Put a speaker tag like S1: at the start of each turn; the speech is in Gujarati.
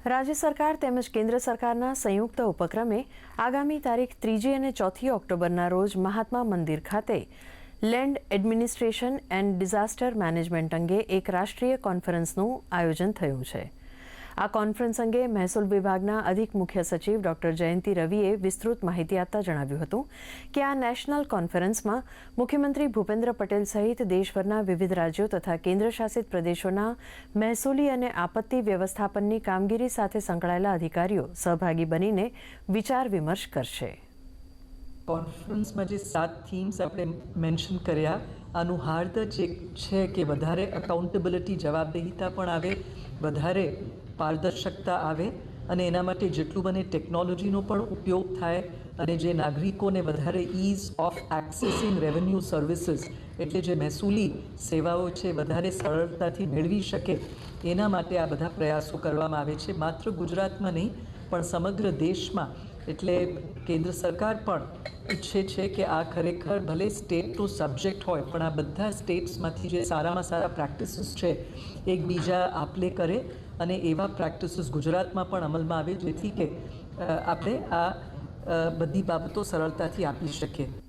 S1: રાજ્ય સરકાર તેમજ કેન્દ્ર સરકારના સંયુક્ત ઉપક્રમે આગામી તારીખ 3 અને 4 ઓક્ટોબરના રોજ મહાત્મા મંદિર ખાતે land administration and disaster management અંગે એક રાષ્ટ્રીય કોન્ફરન્સનું આયોજન થયું છે। આ કોન્ફરન્સ અંગે મહેસૂલ વિભાગના અધિક મુખ્ય સચિવ ડોક્ટર જયંતિ રવિએ વિસ્તૃત માહિતી આપતા જણાવ્યું હતું કે આ નેશનલ કોન્ફરન્સમાં મુખ્યમંત્રી ભૂપેન્દ્ર પટેલ સહિત દેશભરના વિવિધ રાજ્યો તથા કેન્દ્રશાસિત પ્રદેશોના મહેસૂલી અને આપત્તિ વ્યવસ્થાપનની કામગીરી સાથે સંકળાયેલા અધિકારીઓ સહભાગી બનીને વિચાર વિમર્શ કરશે।
S2: કોન્ફરન્સમાં જે 7 થીમ્સ આપણે મેન્શન કર્યા આનું હાર્દ જે છે કે વધારે અકાઉન્ટેબિલિટી જવાબદેહીતા પણ આવે, વધારે પારદર્શકતા આવે અને એના માટે જેટલું બને ટેકનોલોજીનો પણ ઉપયોગ થાય અને જે નાગરિકોને વધારે ઇઝ ઓફ એક્સેસિંગ રેવન્યુ સર્વિસીસ એટલે જે મહેસૂલી સેવાઓ છે વધારે સરળતાથી મેળવી શકે એના માટે આ બધા પ્રયાસો કરવામાં આવે છે। માત્ર ગુજરાતમાં નહીં પણ સમગ્ર દેશમાં। એટલે કેન્દ્ર સરકાર પણ ઈચ્છે છે કે આ ખરેખર ભલે સ્ટેટનો સબ્જેક્ટ હોય પણ આ બધા સ્ટેટ્સમાંથી જે સારામાં સારા પ્રેક્ટિસીસ છે એકબીજા આપલે કરે અને એવા પ્રેક્ટિસીસ ગુજરાતમાં પણ અમલમાં આવે જેથી કે આપણે આ બધી બાબતો સરળતાથી આપી શકીએ।